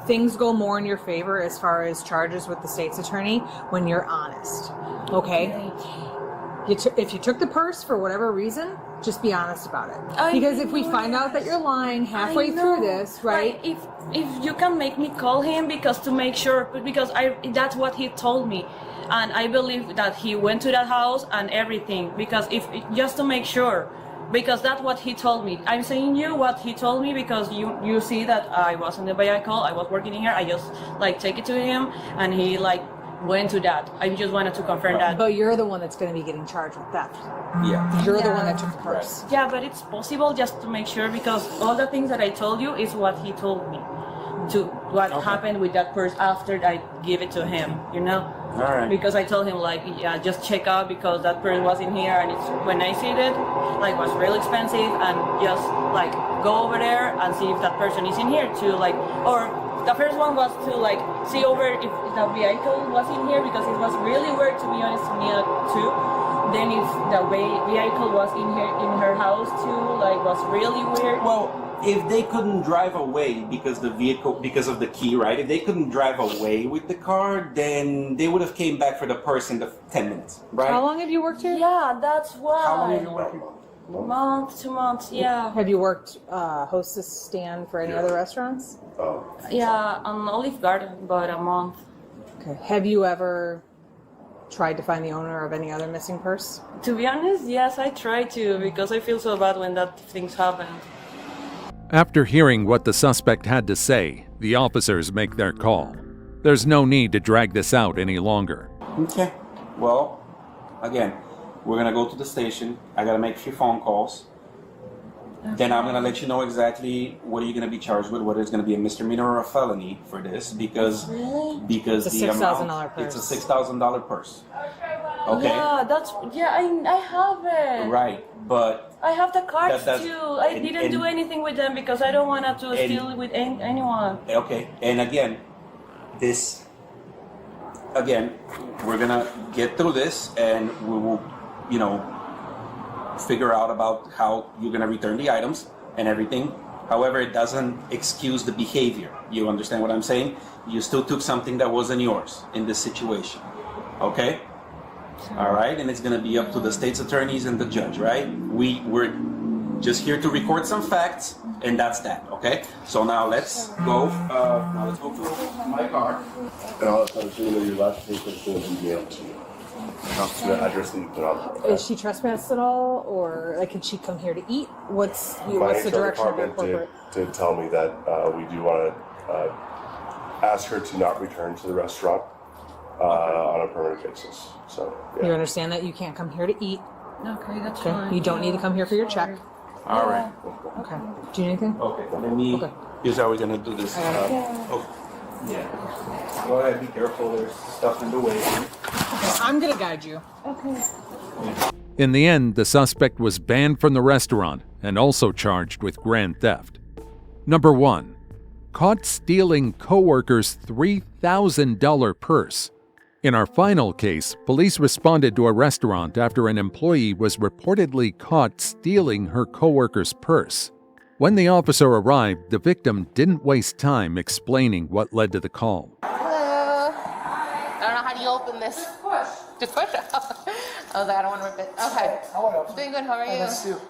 Things go more in your favor as far as charges with the state's attorney when you're honest. Okay? If you took the purse for whatever reason, just be honest about it. Because if we find out that you're lying halfway through this, right? Like if you can make me call him, because to make sure, because that's what he told me. And I believe that he went to that house and everything, because just to make sure, because that's what he told me. I'm saying you what he told me because you see that I was in the vehicle, I was working in here, I just like take it to him and he like went to that. I just wanted to confirm that. But you're the one that's going to be getting charged with theft. Yeah. You're the one that took the purse. Yeah, but it's possible, just to make sure, because all the things that I told you is what he told me. To what happened with that purse after I give it to him, All right. Because I told him like, yeah, just check out because that purse was in here, and it's when I see it, like was real expensive, and just like go over there and see if that person is in here to like, or the first one was to like see over if the vehicle was in here, because it was really weird, to be honest, to me too. Then if the vehicle was in here in her house too, like was really weird. Well, if they couldn't drive away because of the key, right? If they couldn't drive away with the car, then they would have came back for the purse in the 10 minutes, right? How long have you worked here? Yeah, that's why. How long have you worked here? Month, 2 months, yeah. Have you worked hostess stand for any other restaurants? Yeah, on Olive Garden, but a month. Okay. Have you ever tried to find the owner of any other missing purse? To be honest, yes, I try to, because I feel so bad when that things happen. After hearing what the suspect had to say, the officers make their call. There's no need to drag this out any longer. Okay. Well, again, we're going to go to the station. I got to make a few phone calls. Okay. Then I'm going to let you know exactly what are you going to be charged with, whether it's going to be a misdemeanor or a felony for this, because It's a the amount, $6,000 purse. it's a $6,000 purse. Okay. Yeah, I have it. Right, but I have the cards that's- too. I didn't do anything with them because I don't want to steal with anyone. okay. And again, we're gonna get through this, and we will, figure out about how you're gonna return the items and everything. However, it doesn't excuse the behavior. You understand what I'm saying? You still took something that wasn't yours in this situation. Okay? All right, and it's gonna be up to the state's attorneys and the judge, right? We're just here to record some facts, and that's that. Okay. So now let's go. Now let's go to my car. And I'll let you know your last paper is going to be mailed to you. To the address that you put on. Is she trespassed at all, or like, could she come here to eat? What's the My HR direction of your department corporate? did tell me that we do want to ask her to not return to the restaurant on a permanent basis. So, yeah. You understand that you can't come here to eat. Okay, that's Okay. fine. You don't need to come here for your check. All right. Okay. Do you need anything? Okay. Let me. Okay. Here's how we're gonna do this. Yeah. Yeah. Go ahead. Be careful. There's stuff in the way. I'm gonna guide you. Okay. In the end, the suspect was banned from the restaurant and also charged with grand theft. Number 1. Caught stealing coworker's $3,000 purse. In our final case, police responded to a restaurant after an employee was reportedly caught stealing her coworker's purse. When the officer arrived, the victim didn't waste time explaining what led to the call. Hello. I don't know how do you open this. Just push. Just push it. I was like, I don't want to rip it. Okay. How are you? Doing good. How are you? Nice to see you.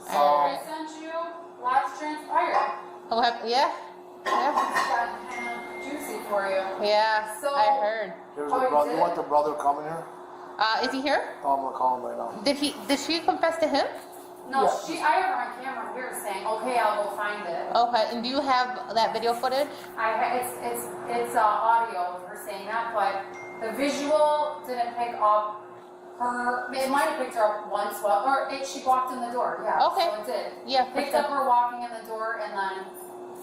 I sent you last transpired. Oh, yeah. Yeah. Kind of juicy for you. Yeah. So, I heard. There's a brother. You want the brother coming here? Is he here? Oh, I'm gonna call him right now. Did she confess to him? No, I have her on camera here saying, "Okay, I'll go find it." Okay. And do you have that video footage? It's audio of her saying that, but the visual didn't pick up her. It might have picked her up once, she walked in the door. Yeah. Okay. So it did. Yeah. Picked up her walking in the door, and then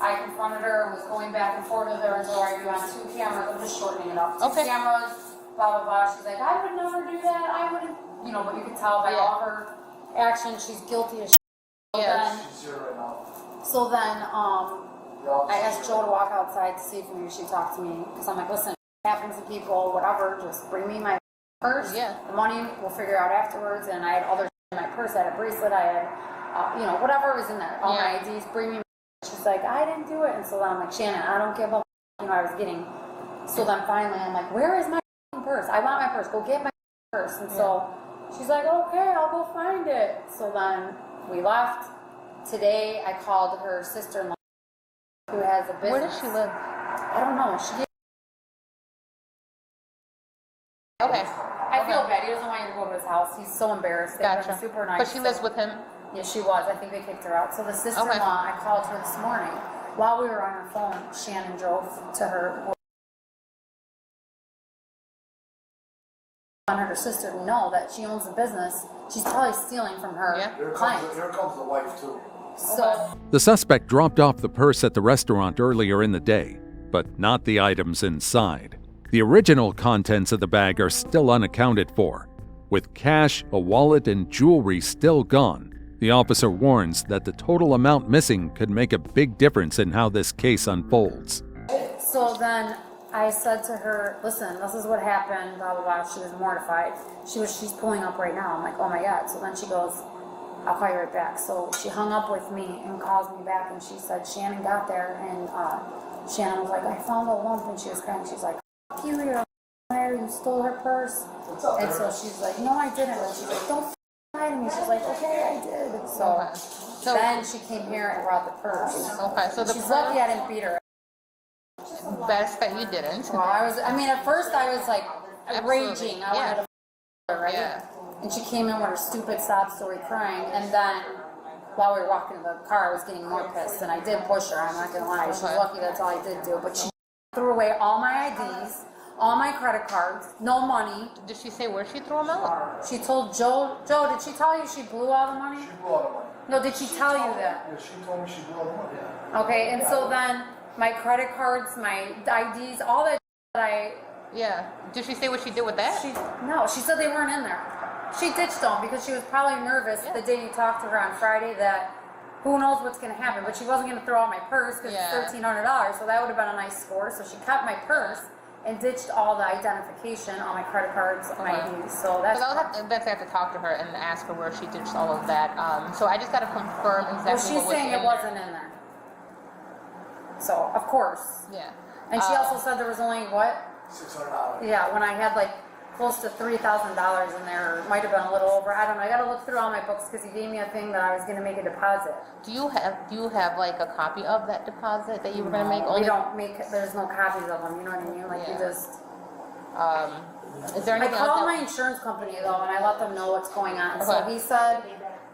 I confronted her and was going back and forth with her until I do on 2 cameras. I'm just shortening it up. 2 cameras. Blah blah blah. She's like, I would never do that. I wouldn't. You know, but you could tell by all her actions, she's guilty as shit. So then, I asked Joe to walk outside to see if maybe she'd talk to me. Because I'm like, listen, it happens to people, whatever, just bring me my purse. Yeah. The money we'll figure out afterwards. And I had other in my purse. I had a bracelet. I had, whatever was in there. All my IDs. Bring me my. She's like, I didn't do it. And so then I'm like, Shannon, I don't give a. I was getting. So then finally, I'm like, where is my purse? I want my purse. Go get my purse. And so she's like, okay, I'll go find it. So then we left. Today, I called her sister-in-law, who has a business. Where does she live? I don't know. Okay. I feel bad. He doesn't want you to go to his house. He's so embarrassed. They've been super nice. But she lives with him? Yeah, she was. I think they kicked her out. So the sister-in-law, I called her this morning. While we were on her phone, Shannon drove to her. I want her sister to know that she owns the business. She's probably stealing from her clients. Here comes the wife, too. So The suspect dropped off the purse at the restaurant earlier in the day, but not the items inside. The original contents of the bag are still unaccounted for. With cash, a wallet, and jewelry still gone, the officer warns that the total amount missing could make a big difference in how this case unfolds. So then I said to her, listen, this is what happened, blah, blah, blah. She was mortified. She's pulling up right now. I'm like, oh my God. So then she goes, I'll call you right back. So she hung up with me and calls me back and she said, Shannon got there and Shannon was like, I found a lump, and she was crying. She's like, fuck you, you're a liar, you stole her purse. And so she's like, no, I didn't. And she's like, don't lie to me. She's like, okay, I did. So then she came here and brought the purse. Okay, so she's lucky I didn't beat her. Best that you didn't. Well, at first I was like raging. I wanted to her, right? Yeah. And she came in with her stupid sob story crying, and then while we were walking to the car, I was getting more pissed, and I did push her, I'm not gonna lie. She's lucky that's all I did do, but she threw away all my IDs, all my credit cards, no money. Did she say where she threw them out? She told Joe, did she tell you she blew all the money? She blew all the money. No, did she tell you that? Yeah, she told me she blew all the money. Yeah. Okay, and so then my credit cards, my IDs, all that I... Yeah. Did she say what she did with that? No, she said they weren't in there. She ditched them because she was probably nervous the day you talked to her on Friday that who knows what's going to happen, but she wasn't going to throw out my purse because it's $1,300, so that would have been a nice score. So she kept my purse and ditched all the identification, all my credit cards, my IDs. So that's... I'll have to talk to her and ask her where she ditched all of that. So I just got to confirm exactly Well, she's saying it wasn't in there. So, of course. Yeah. And she also said there was only, what? $600. Yeah, when I had like close to $3,000 in there, or it might have been a little over. I don't know. I got to look through all my books because he gave me a thing that I was going to make a deposit. Do you have like a copy of that deposit that you were going to make? We don't make. There's no copies of them. You know what I mean? Like you just. Is there anything I called else my insurance company though, and I let them know what's going on. So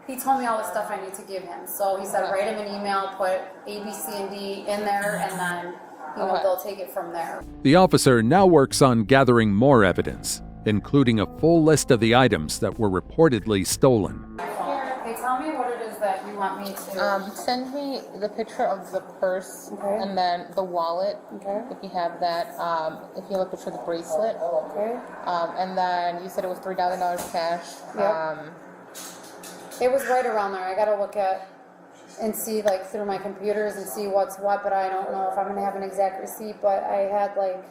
he told me all the stuff I need to give him. So he said, write him an email, put A, B, C, and D in there, and then they'll take it from there. The officer now works on gathering more evidence, including a full list of the items that were reportedly stolen. Okay, tell me what it is that you want me to. Send me the picture of the purse and then the wallet, if you have that. If you have a picture of the bracelet. Okay. And then you said it was $3,000 cash. Yep. It was right around there. I gotta look at and see like through my computers and see what's what, but I don't know if I'm gonna have an exact receipt. But I had like,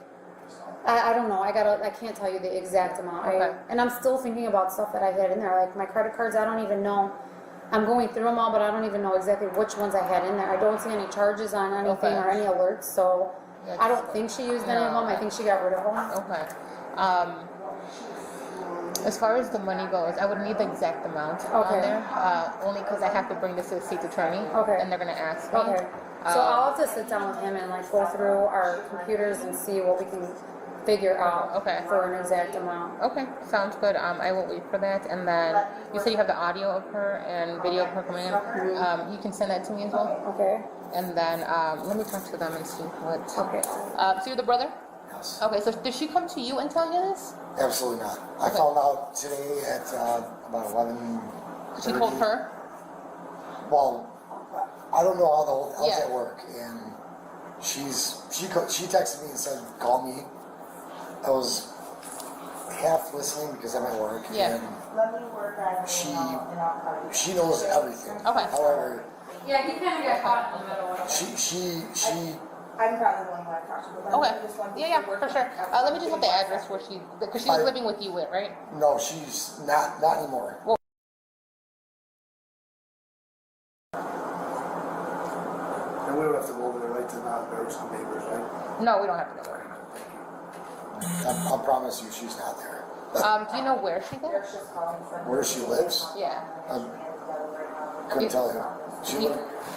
I don't know. I can't tell you the exact amount. And I'm still thinking about stuff that I had in there, like my credit cards. I don't even know. I'm going through them all, but I don't even know exactly which ones I had in there. I don't see any charges on anything or any alerts, so I don't think she used any of them. I think she got rid of them. Okay. As far as the money goes, I would need the exact amount on there, only because I have to bring this to the state's attorney, and they're going to ask me. So I'll have to sit down with him and like go through our computers and see what we can figure out for an exact amount. Okay, sounds good. I will wait for that. And then you said you have the audio of her and video of her coming in. You can send that to me as well. Okay. And then let me talk to them and see what. Okay. So you're the brother? Yes. Okay, so did she come to you and tell you this? Absolutely not. I found out today at about 11. She told her? Well, I don't know how the whole how's that work, and she texted me and said, "Call me." I was half listening because I'm at work, and she knows everything. Okay. However, Yeah, he kind of got caught in the middle of it. she. I'm probably the one who I talked to. Okay. Yeah, for sure. Let me just have the address where because she was living with you, right? No, she's not anymore. Well, And we don't have to go over there, right, to not embarrass the neighbors, right? no, we don't have to go there. I promise you, she's not there. Do you know where she lives? Where she lives? Yeah. Couldn't tell you. You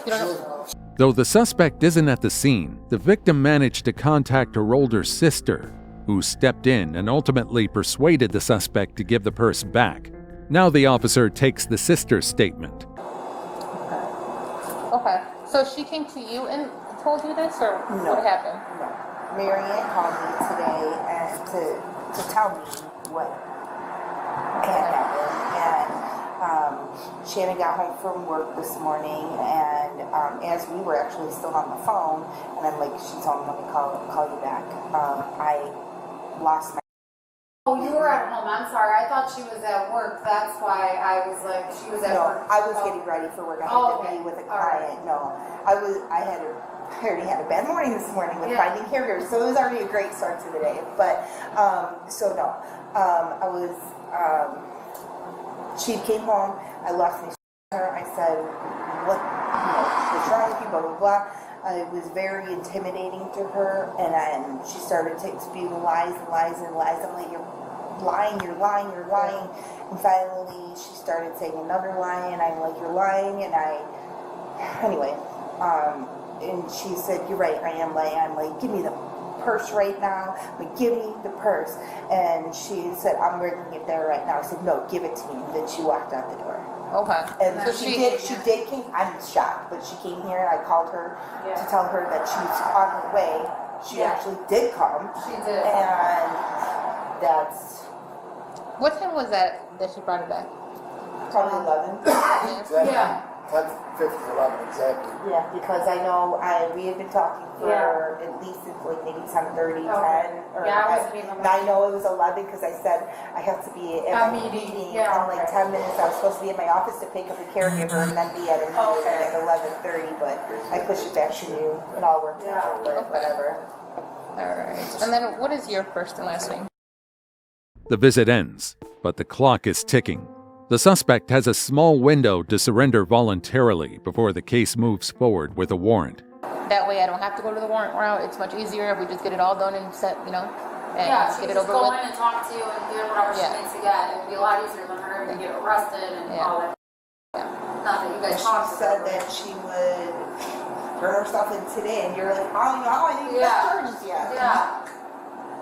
don't know? Though the suspect isn't at the scene, the victim managed to contact her older sister, who stepped in and ultimately persuaded the suspect to give the purse back. Now the officer takes the sister's statement. Okay. So she came to you and told you this, or what happened? No. Marianne called me today and to tell me what had happened. And Shannon got home from work this morning, and as we were actually still on the phone, and I'm like, she told me, let me call you back. I lost my. Oh, you were at home. I'm sorry. I thought she was at work. That's why I was like, she was at work. No, I was getting ready for work. I had to be with a client. No, I already had a bad morning this morning with finding caregivers, so it was already a great start to the day. But so no, I was. She came home. I lost my. I said, "What? What's wrong with you?" Blah blah blah. It was very intimidating to her, and then she started spewing lies and lies and lies. I'm like, "You're lying, you're lying, you're lying." And finally, she started saying another lie, and I'm like, "You're lying." And anyway. And she said, "You're right, I am lying." I'm like, "Give me the purse right now." I'm like, "Give me the purse." And she said, "I'm bringing it there right now." I said, "No, give it to me." And then she walked out the door. Okay. And So she did came, I'm shocked, but she came here and I called her to tell her that she's on her way. She actually did come. She did. And that's... What time was that she brought it back? Probably 11. Yeah. 10:50, 11, exactly. Yeah, because I know we had been talking for at least since like maybe 10:30, 10. Or I know it was 11 because I said I have to be at a meeting in like 10 minutes. I was supposed to be at my office to pick up a caregiver and then be at a meeting at 11:30, but I pushed it back to you. It all worked out, but whatever. All right. And then what is your first and last name? The visit ends, but the clock is ticking. The suspect has a small window to surrender voluntarily before the case moves forward with a warrant. That way I don't have to go to the warrant route. It's much easier if we just get it all done and set, and she get it can over just go with. in and talk to you and get whatever she needs to get. It would be a lot easier than her to get arrested and all that. Not that you guys She said that she would turn her stuff in today, and you're like, "Oh no, I didn't get charges yet." Yeah.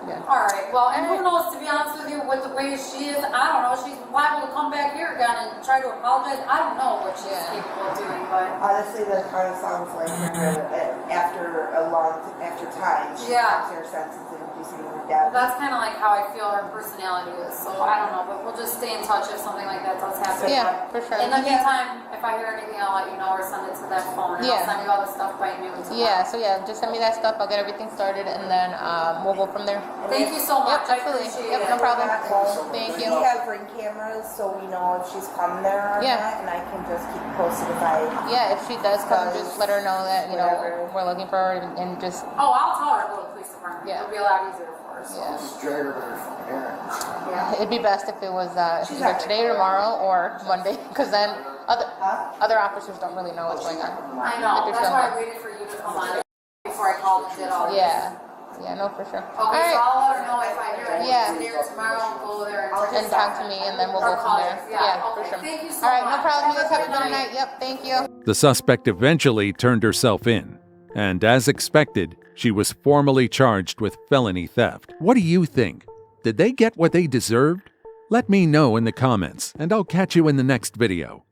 All right. Well, and who knows? To be honest with you, with the way she is, I don't know. She's liable to come back here again and try to apologize. I don't know what she's capable of doing, but honestly, that kind of sounds like her after time. She's Yeah. You're sensitive. You see her dad. That's kind of like how I feel her personality is. So I don't know, but we'll just stay in touch if something like that does happen. Yeah, for sure. In the meantime, if I hear anything, I'll let you know or send it to that phone. And Yeah. I'll send you all the stuff by noon tomorrow. Yeah, so yeah, just send me that stuff. I'll get everything started, and then we'll go from there. Thank you so much. Yep, absolutely. Yep, no problem. Thank you. We have ring cameras, so we know if she's come there or Yeah. not, and I can just keep posted if I. Yeah, if she does come, just let her know that we're looking for her, and just Oh, I'll tell her to go to the police department. Yeah. It'll be a lot easier for her. So. Yeah. Just drag her to her parents. Yeah. It'd be best if it was either today or tomorrow or Monday, because then other officers don't really know what's going on. I know. If you're That's why I somewhere. waited for you to come on before I called and did all this. Yeah, no, for sure. Okay, All so right. I'll let her know if I hear anything Yeah. today or tomorrow. I'll go there And talk to me, and then we'll go from there. Yeah, for sure. Thank you so All right, much. no problem. You guys have a Have a good good night. Yep, thank you. The suspect eventually turned herself in, and as expected, she was formally charged with felony theft. What do you think? Did they get what they deserved? Let me know in the comments, and I'll catch you in the next video.